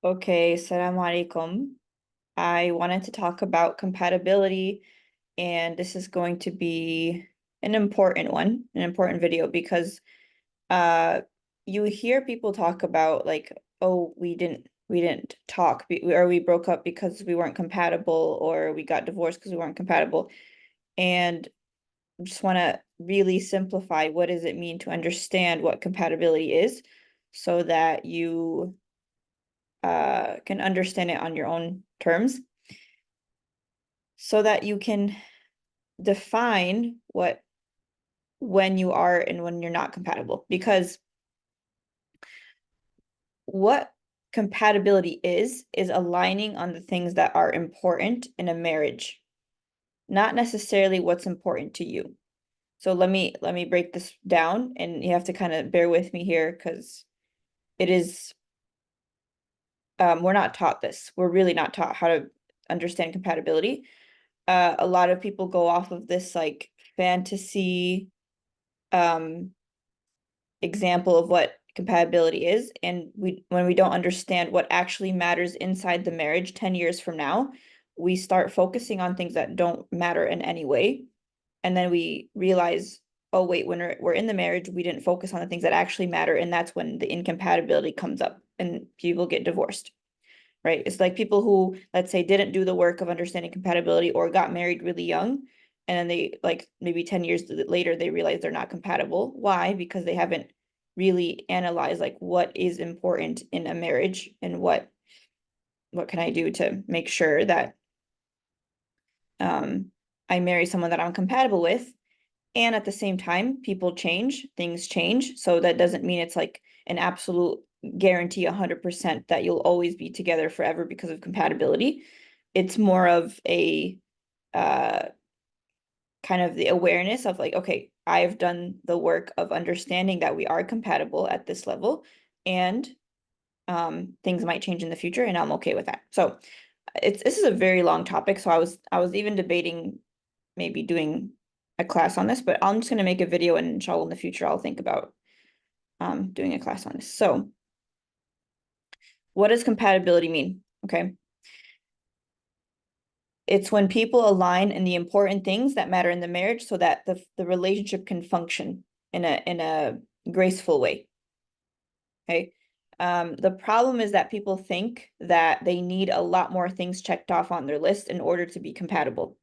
Okay, Assalamu alaikum. I wanted to talk about compatibility, and this is going to be an important one, an important video because uh you hear people talk about like, oh, we didn't talk or we broke up because we weren't compatible or we got divorced because we weren't compatible. And I just want to really simplify what does it mean to understand what compatibility is so that you can understand it on your own terms so that you can define when you are and when you're not compatible. Because what compatibility is aligning on the things that are important in a marriage, not necessarily what's important to you. So let me break this down, and you have to kind of bear with me here because it is we're not taught this. We're really not taught how to understand compatibility. A lot of people go off of this like fantasy um example of what compatibility is, and when we don't understand what actually matters inside the marriage 10 years from now, we start focusing on things that don't matter in any way, and then we realize, oh wait, when we're in the marriage we didn't focus on the things that actually matter, and that's when the incompatibility comes up and people get divorced. Right? It's like people who, let's say, didn't do the work of understanding compatibility or got married really young, and then they like maybe 10 years later they realize they're not compatible. Why? Because they haven't really analyzed like what is important in a marriage and what can I do to make sure that um I marry someone that I'm compatible with. And at the same time, people change, things change. So that doesn't mean it's like an absolute guarantee 100% that you'll always be together forever because of compatibility. It's more of a uh, kind of the awareness of like, okay, I've done the work of understanding that we are compatible at this level, and things might change in the future, and I'm okay with that. So this is a very long topic. So I was even debating maybe doing a class on this, but I'm just going to make a video, and inshallah in the future I'll think about doing a class on this. So what does compatibility mean? Okay. It's when people align in the important things that matter in the marriage so that the relationship can function in a graceful way. Okay. The problem is that people think that they need a lot more things checked off on their list in order to be compatible.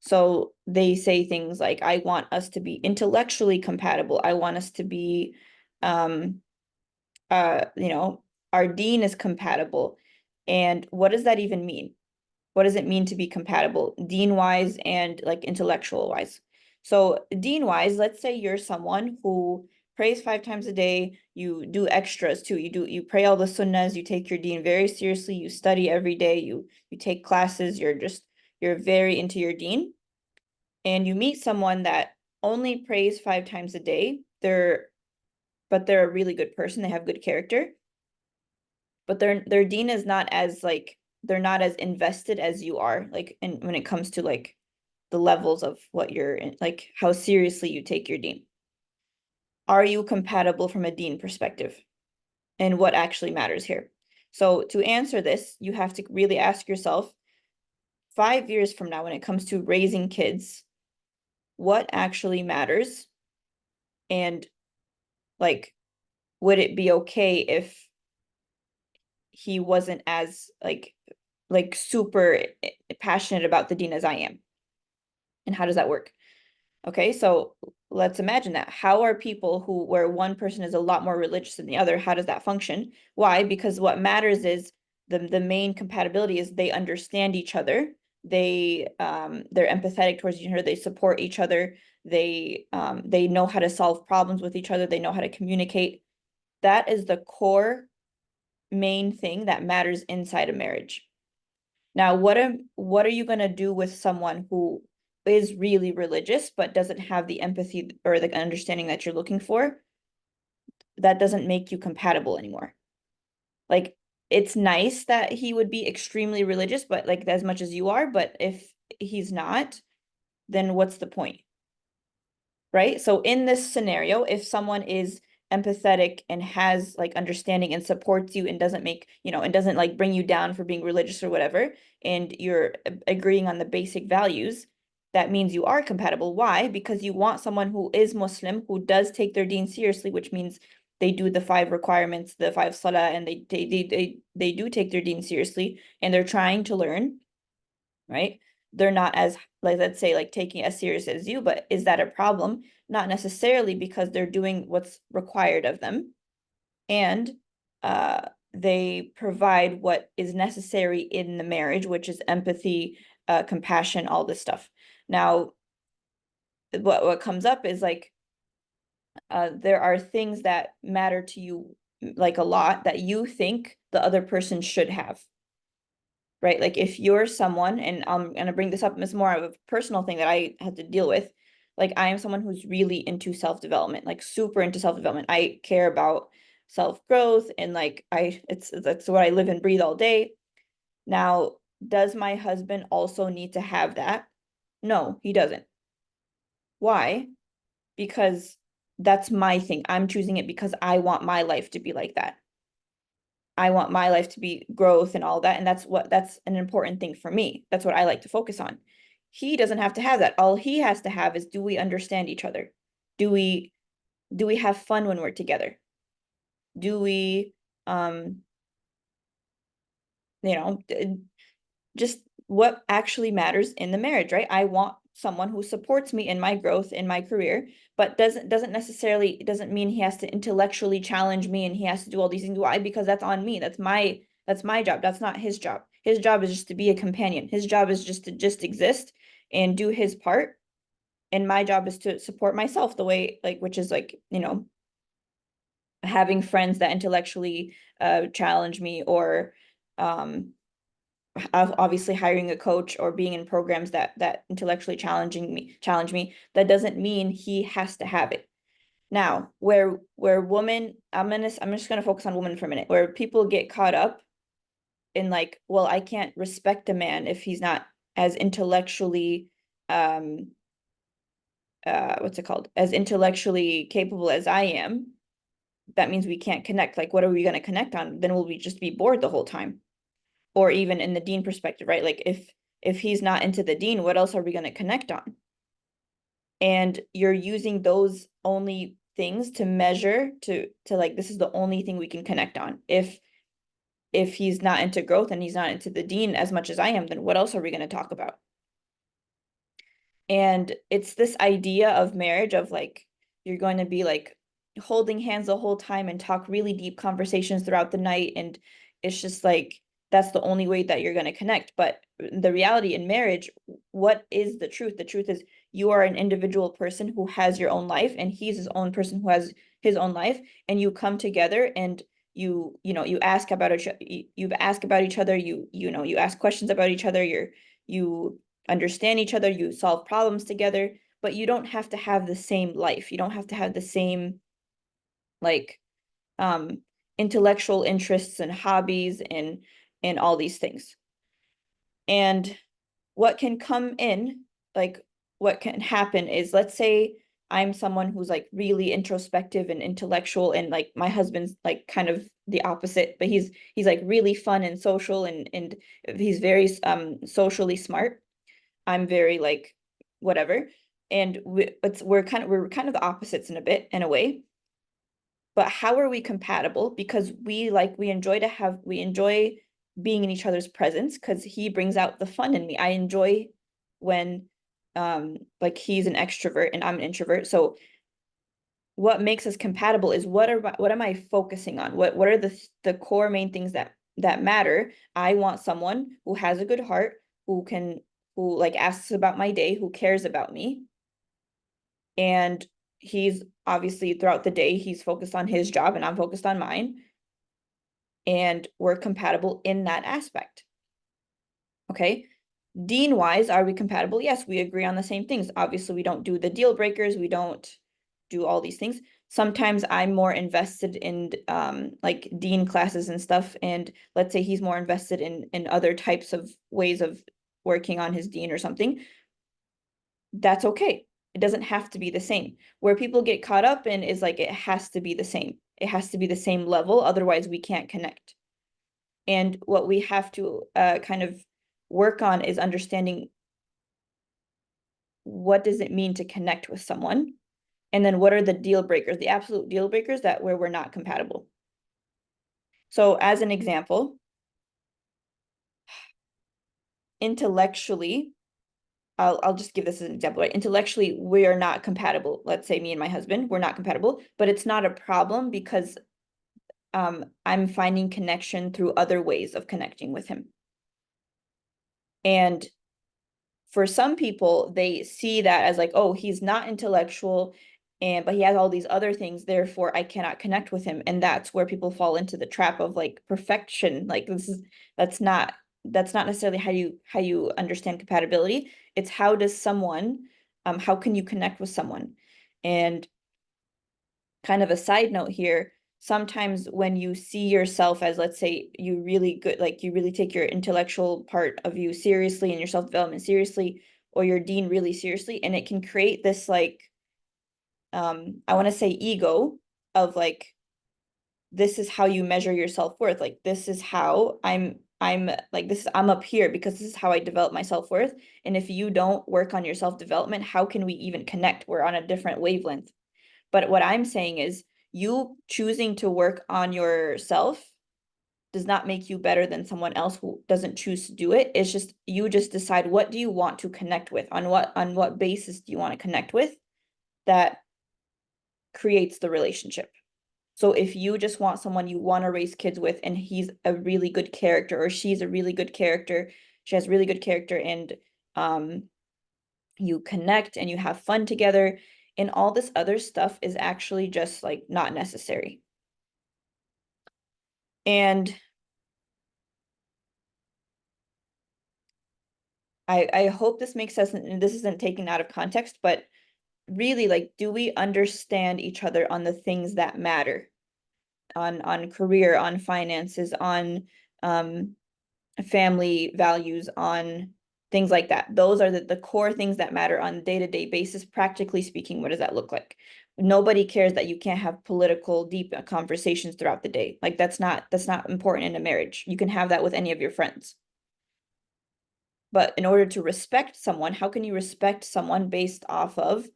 So they say things like, I want us to be intellectually compatible. I want us to be, um, you know, our deen is compatible. And what does that even mean? What does it mean to be compatible, deen wise and like intellectual wise? So deen wise, let's say you're someone who prays 5 times a day, you do extras too. You pray all the sunnahs, you take your deen very seriously, you study every day, you take classes, you're very into your deen, and you meet someone that only prays 5 times a day, they're a really good person, they have good character, but their deen is not as like, they're not as invested as you are, like in when it comes to like the levels of what you're in, like how seriously you take your deen. Are you compatible from a deen perspective? And what actually matters here? So to answer this, you have to really ask yourself, 5 years from now, when it comes to raising kids, what actually matters? And like, would it be okay if he wasn't as like super passionate about the deen as I am? And how does that work? Okay, so let's imagine that. How are people who, where one person is a lot more religious than the other, how does that function? Why? Because what matters is the main compatibility is they understand each other. They're empathetic towards each other, they support each other, they know how to solve problems with each other, they know how to communicate. That is the core main thing that matters inside a marriage. Now, what are you going to do with someone who is really religious but doesn't have the empathy or the understanding that you're looking for? That doesn't make you compatible anymore. Like, it's nice that he would be extremely religious, but like as much as you are, but if he's not, then what's the point? Right? So in this scenario, if someone is empathetic and has like understanding and supports you and doesn't make, and doesn't like bring you down for being religious or whatever, and you're agreeing on the basic values, that means you are compatible. Why? Because you want someone who is Muslim, who does take their deen seriously, which means they do the 5 requirements, the 5 salah, and they do take their deen seriously, and they're trying to learn, right? They're not as, like, let's say, like taking as serious as you, but is that a problem? Not necessarily, because they're doing what's required of them, and they provide what is necessary in the marriage, which is empathy, compassion, all this stuff. Now, what comes up is like, there are things that matter to you like a lot that you think the other person should have, right? Like if you're someone, and I'm gonna bring this up, it's more of a personal thing that I had to deal with. Like I am someone who's really into self-development, like super into self-development. I care about self-growth, and like that's what I live and breathe all day. Now, does my husband also need to have that? No, he doesn't. Why? Because that's my thing. I'm choosing it because I want my life to be like that. I want my life to be growth and all that. And that's an important thing for me. That's what I like to focus on. He doesn't have to have that. All he has to have is, do we understand each other? Do we have fun when we're together? Do we you know, just what actually matters in the marriage, right? I want someone who supports me in my growth in my career, but doesn't necessarily, it doesn't mean he has to intellectually challenge me and he has to do all these things. Why? Because that's on me. That's my job. That's not his job. His job is just to be a companion. His job is just to just exist and do his part. And my job is to support myself the way, like, which is like, having friends that intellectually challenge me, or obviously hiring a coach or being in programs that intellectually challenge me. That doesn't mean he has to have it. Now, where women, I'm just gonna focus on women for a minute, where people get caught up in like, well, I can't respect a man if he's not as intellectually what's it called, as intellectually capable as I am. That means we can't connect. Like, what are we going to connect on? Then will we just be bored the whole time? Or even in the deen perspective, right? Like if he's not into the deen, what else are we going to connect on? And you're using those only things to measure, to like, this is the only thing we can connect on. If he's not into growth and he's not into the deen as much as I am, then what else are we going to talk about? And it's this idea of marriage of like, you're going to be like holding hands the whole time and talk really deep conversations throughout the night. And it's just like, that's the only way that you're going to connect. But the reality in marriage, what is the truth? The truth is, you are an individual person who has your own life, and he's his own person who has his own life. And you come together and you ask about each other, you ask questions about each other, you understand each other, you solve problems together, but you don't have to have the same life. You don't have to have the same like intellectual interests and hobbies and all these things. And what can come in, like what can happen is, let's say I'm someone who's like really introspective and intellectual, and like my husband's like kind of the opposite, but he's like really fun and social, and he's very socially smart. I'm very like whatever. And we're kind of the opposites in a way. But how are we compatible? Because we enjoy being in each other's presence, because he brings out the fun in me. I enjoy when like he's an extrovert and I'm an introvert. So what makes us compatible is, what am I focusing on? What are the core main things that matter? I want someone who has a good heart, who like asks about my day, who cares about me. And he's obviously, throughout the day, he's focused on his job and I'm focused on mine. And we're compatible in that aspect. Okay. Deen wise, are we compatible? Yes, we agree on the same things. Obviously, we don't do the deal breakers. We don't do all these things. Sometimes I'm more invested in like deen classes and stuff. And let's say he's more invested in other types of ways of working on his deen or something. That's okay. It doesn't have to be the same. Where people get caught up in is like it has to be the same. It has to be the same level, otherwise we can't connect. And what we have to kind of work on is understanding what does it mean to connect with someone? And then what are the deal breakers, the absolute deal breakers that where we're not compatible? So as an example, intellectually, I'll just give this as an example, right? Intellectually, we are not compatible. Let's say me and my husband, we're not compatible, but it's not a problem because I'm finding connection through other ways of connecting with him. And for some people, they see that as like, oh, he's not intellectual, and but he has all these other things, therefore I cannot connect with him. And that's where people fall into the trap of like perfection. Like that's not that's not necessarily how you understand compatibility. It's how does someone, how can you connect with someone? And kind of a side note here, sometimes when you see yourself as, let's say, you really good, like you really take your intellectual part of you seriously and your self-development seriously, or your deen really seriously, and it can create this like, I want to say ego of like, this is how you measure your self-worth. Like, this is how I'm like, this is, I'm up here because this is how I develop my self-worth. And if you don't work on your self-development, how can we even connect? We're on a different wavelength. But what I'm saying is you choosing to work on yourself does not make you better than someone else who doesn't choose to do it. It's just you just decide what do you want to connect with, on what basis do you want to connect with, that creates the relationship. So if you just want someone you want to raise kids with and he's a really good character or she's a really good character, she has really good character, and um you connect and you have fun together, and all this other stuff is actually just like not necessary. And I hope this makes sense and this isn't taken out of context, but really, like, do we understand each other on the things that matter? On career, on finances, on family values, on things like that. Those are the core things that matter on a day-to-day basis. Practically speaking, what does that look like? Nobody cares that you can't have political deep conversations throughout the day. Like that's not important in a marriage. You can have that with any of your friends. But in order to respect someone, how can you respect someone based off of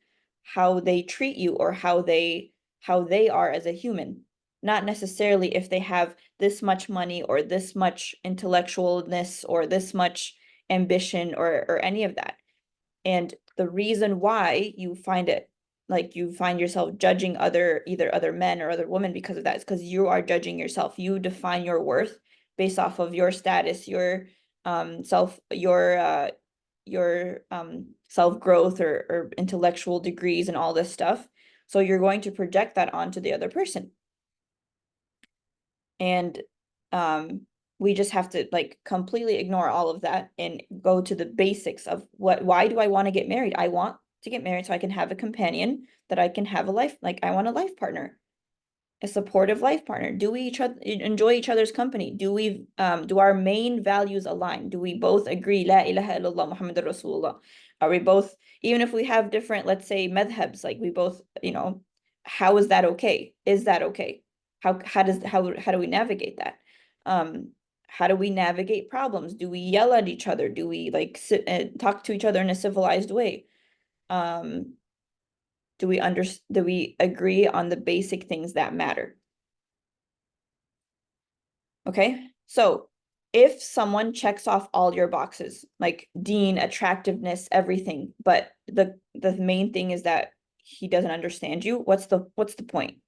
how they treat you or how they are as a human? Not necessarily if they have this much money or this much intellectualness or this much ambition or any of that. And the reason why you find it like you find yourself judging either other men or other women because of that is because you are judging yourself. You define your worth based off of your status, your self, your self growth or intellectual degrees and all this stuff. So you're going to project that onto the other person. And um we just have to like completely ignore all of that and go to the basics of why do I want to get married? I want to get married so I can have a companion, that I can have a life, like I want a life partner, a supportive life partner. Do we enjoy each other's company? Do our main values align? Do we both agree la ilaha illallah Muhammadur Rasulullah? Are we both, even if we have different, let's say, madhabs, like we both, how is that okay? Is that okay? How do we navigate that? How do we navigate problems? Do we yell at each other? Do we like sit and talk to each other in a civilized way? Um, do we agree on the basic things that matter? Okay, so if someone checks off all your boxes, like deen, attractiveness, everything, but the main thing is that he doesn't understand you, what's the point?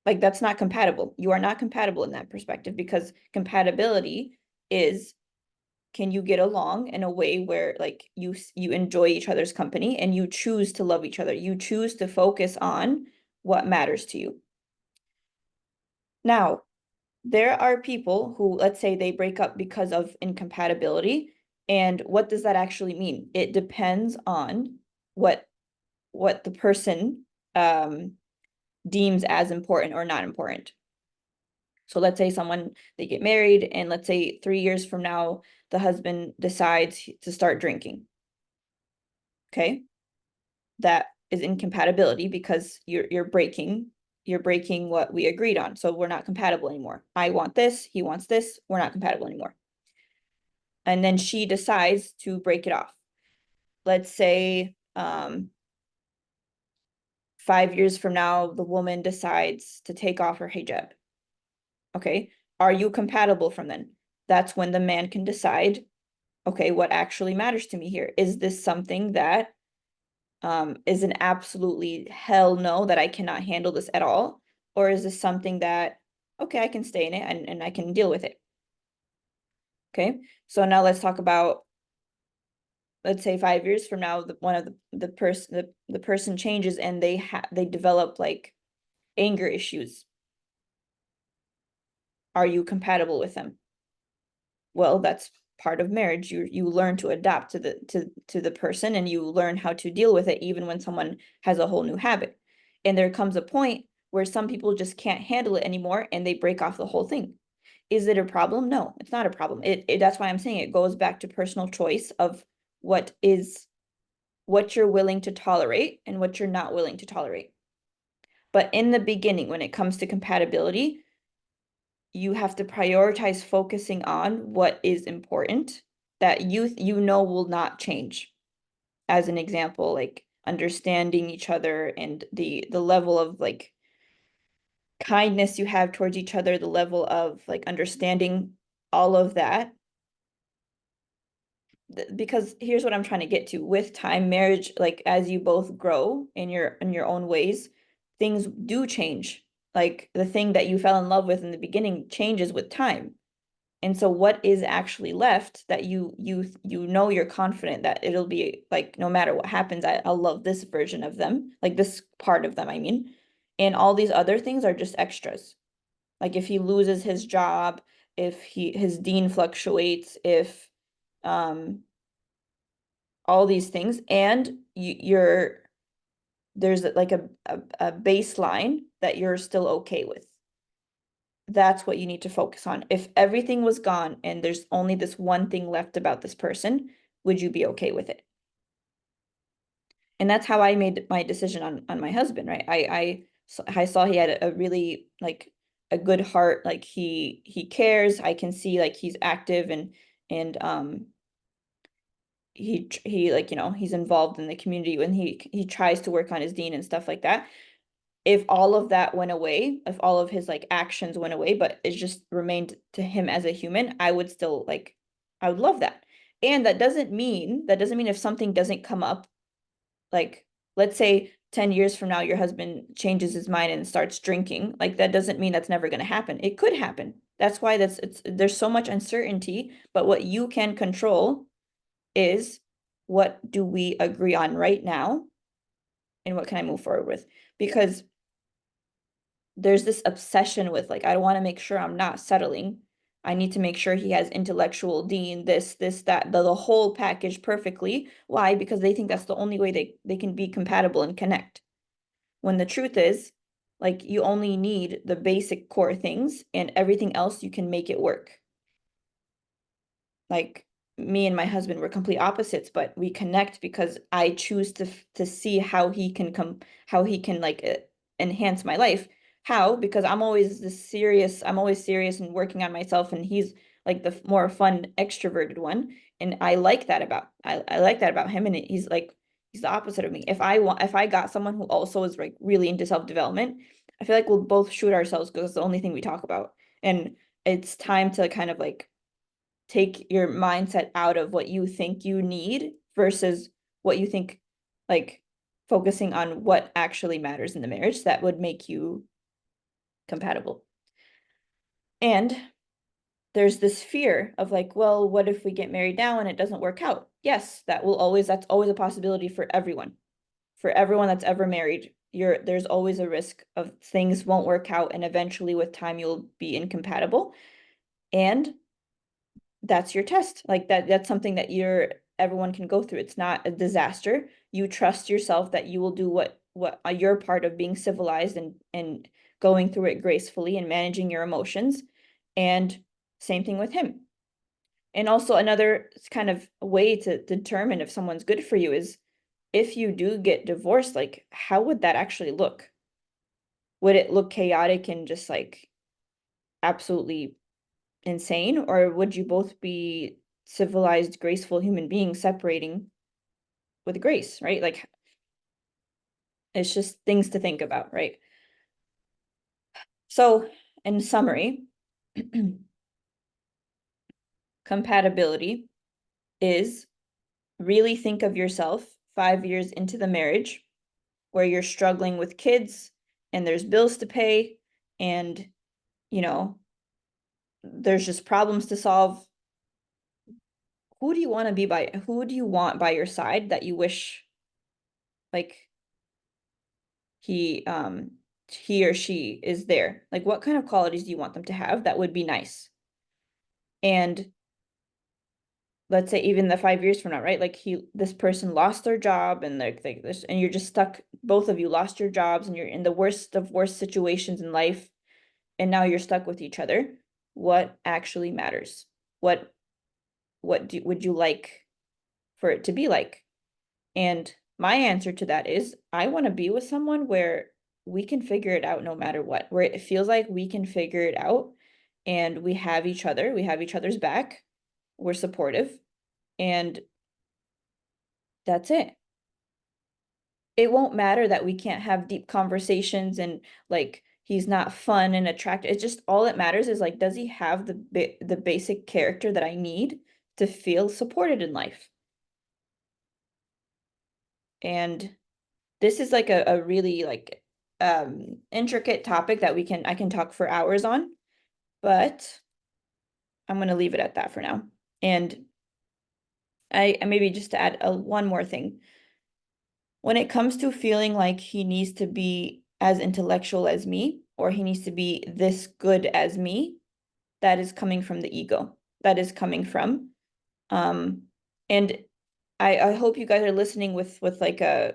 Like that's not compatible. You are not compatible in that perspective, because compatibility is, can you get along in a way where like you enjoy each other's company and you choose to love each other. You choose to focus on what matters to you. Now, there are people who, let's say they break up because of incompatibility. And what does that actually mean? It depends on what the person deems as important or not important. So let's say they get married, and let's say 3 years from now, the husband decides to start drinking. Okay. that is incompatibility because you're breaking what we agreed on. So we're not compatible anymore. I want this, he wants this, we're not compatible anymore. And then she decides to break it off. Let's say 5 years from now, the woman decides to take off her hijab. Okay, are you compatible from then? That's when the man can decide, okay, what actually matters to me here? Is this something that is an absolutely hell no, that I cannot handle this at all? Or is this something that, okay, I can stay in it and I can deal with it? Okay, so now let's talk about, let's say 5 years from now, one of the person changes and they develop like anger issues. Are you compatible with them? Well, that's part of marriage. You learn to adapt to the person, and you learn how to deal with it even when someone has a whole new habit. And there comes a point where some people just can't handle it anymore and they break off the whole thing. Is it a problem? No, it's not a problem. That's why I'm saying it goes back to personal choice of what you're willing to tolerate and what you're not willing to tolerate. But in the beginning, when it comes to compatibility, you have to prioritize focusing on what is important that you know will not change. As an example, like understanding each other and the level of like kindness you have towards each other, the level of like understanding, all of that. Because here's what I'm trying to get to. With time, marriage, like as you both grow in your own ways, things do change. Like the thing that you fell in love with in the beginning changes with time. And so what is actually left that you know you're confident that it'll be like no matter what happens, I'll love this version of them, like this part of them, I mean. And all these other things are just extras. Like if he loses his job, if his dean fluctuates, if um all these things, and you're there's like a baseline that you're still okay with. That's what you need to focus on. If everything was gone and there's only this one thing left about this person, would you be okay with it? And that's how I made my decision on my husband, right? I saw he had a really like a good heart, like he cares. I can see like he's active and he like he's involved in the community when he tries to work on his dean and stuff like that. If all of that went away, if all of his like actions went away, but it just remained to him as a human, I would still like, I would love that. And that doesn't mean if something doesn't come up, like let's say 10 years from now, your husband changes his mind and starts drinking, like that doesn't mean that's never going to happen. It could happen. That's why there's so much uncertainty, but what you can control is what do we agree on right now and what can I move forward with? Because there's this obsession with like I want to make sure I'm not settling. I need to make sure he has intellectual dean, this, that, the whole package perfectly. Why? Because they think that's the only way they can be compatible and connect. When the truth is, like you only need the basic core things and everything else you can make it work. Like me and my husband were complete opposites, but we connect because I choose to see how he can like enhance my life. How? Because I'm always serious and working on myself, and he's like the more fun extroverted one. And I like that about him. And he's the opposite of me. If I got someone who also is like really into self-development, I feel like we'll both shoot ourselves because it's the only thing we talk about. And it's time to kind of like take your mindset out of what you think you need versus what you think, like focusing on what actually matters in the marriage that would make you compatible. And there's this fear of like, well, what if we get married now and it doesn't work out? Yes, that's always a possibility for everyone. For everyone that's ever married, there's always a risk of things won't work out and eventually with time you'll be incompatible. And that's your test. Like that's something that everyone can go through. It's not a disaster. You trust yourself that you will do what your part of being civilized and going through it gracefully and managing your emotions. And same thing with him. And also another kind of way to determine if someone's good for you is if you do get divorced, like how would that actually look? Would it look chaotic and just like absolutely insane, or would you both be civilized, graceful human beings separating with grace, right? Like it's just things to think about, right? So, in summary, compatibility is really think of yourself 5 years into the marriage where you're struggling with kids and there's bills to pay and, you know, there's just problems to solve. Who do you want to be by? Who do you want by your side that you wish like he um he or she is there? Like what kind of qualities do you want them to have that would be nice? And let's say even the 5 years from now, right? Like this person lost their job and they're like this, and you're just stuck, both of you lost your jobs and you're in the worst of worst situations in life, and now you're stuck with each other. What actually matters? What would you like for it to be like? And my answer to that is I want to be with someone where we can figure it out no matter what, where it feels like we can figure it out and we have each other, we have each other's back, we're supportive, and that's it. It won't matter that we can't have deep conversations and like he's not fun and attractive. It's just all that matters is like, does he have the basic character that I need to feel supported in life? And this is like a really like intricate topic that I can talk for hours on, but I'm gonna leave it at that for now. And I maybe just to add one more thing. When it comes to feeling like he needs to be as intellectual as me, or he needs to be this good as me, that is coming from the ego. That is coming from. Um, and I hope you guys are listening with like a,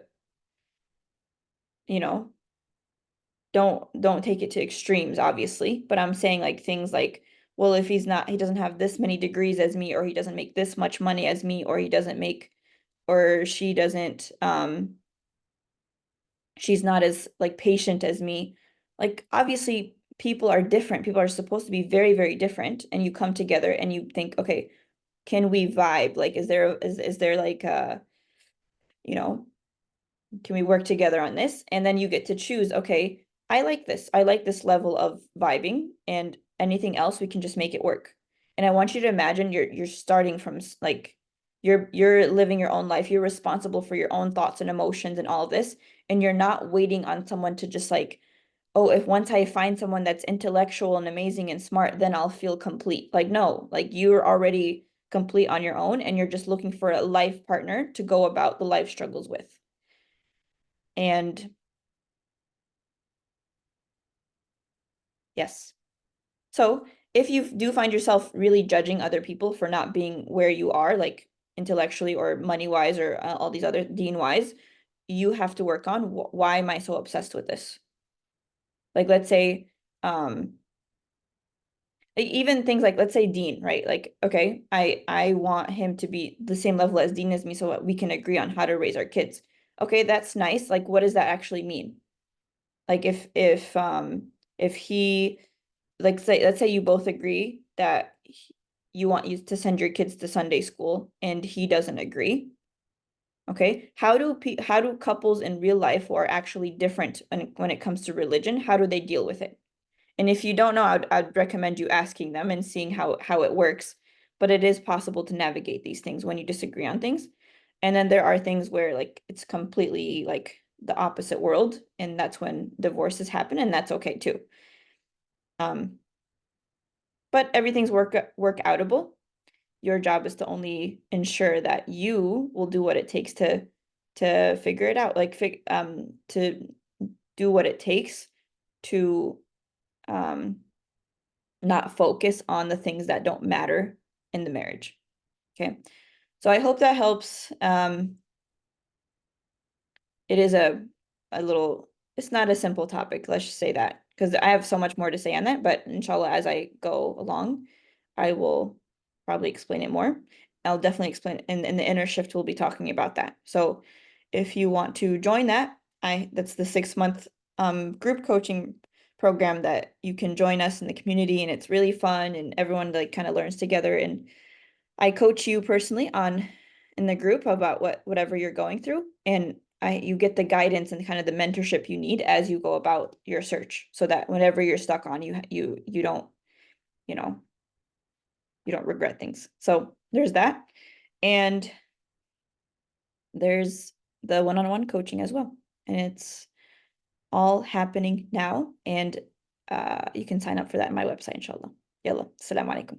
you know, don't take it to extremes, obviously, but I'm saying like things like, well, if he doesn't have this many degrees as me, or he doesn't make this much money as me, or he doesn't make, or she doesn't, she's not as like patient as me. Like obviously people are different. People are supposed to be very, very different. And you come together and you think, okay, can we vibe? Like, is there like you know, can we work together on this? And then you get to choose, okay, I like this. I like this level of vibing, and anything else we can just make it work. And I want you to imagine you're starting from like you're living your own life. You're responsible for your own thoughts and emotions and all of this, and you're not waiting on someone to just like, oh, if once I find someone that's intellectual and amazing and smart, then I'll feel complete. Like no, like you're already complete on your own and you're just looking for a life partner to go about the life struggles with. And yes. So if you do find yourself really judging other people for not being where you are, like intellectually or money wise or all these other Dean wise, you have to work on why am I so obsessed with this? Like, let's say, um, even things like, let's say Dean, right? Like, okay, I want him to be the same level as Dean as me so that we can agree on how to raise our kids. Okay, that's nice. Like, what does that actually mean? Like, if he like say let's say you both agree that you want you to send your kids to Sunday school and he doesn't agree. Okay, how do couples in real life who are actually different when it comes to religion, how do they deal with it? And if you don't know, I'd recommend you asking them and seeing how it works. But it is possible to navigate these things when you disagree on things. And then there are things where like it's completely like the opposite world, and that's when divorces happen, and that's okay too. Um, but everything's work outable. Your job is to only ensure that you will do what it takes to figure it out, like to do what it takes to um not focus on the things that don't matter in the marriage. Okay. So I hope that helps. It is a little, it's not a simple topic, let's just say that, because I have so much more to say on that, but inshallah, as I go along, I will probably explain it more. I'll definitely explain in the inner shift, we'll be talking about that. So if you want to join that, that's the 6-month group coaching program that you can join us in the community, and it's really fun and everyone like kind of learns together. And I coach you personally in the group about whatever you're going through, and you get the guidance and kind of the mentorship you need as you go about your search, so that whenever you're stuck on, you don't, you know, you don't regret things. So there's that. And there's the one-on-one coaching as well. And it's all happening now. And you can sign up for that on my website, inshallah. Yalla, assalamu alaikum.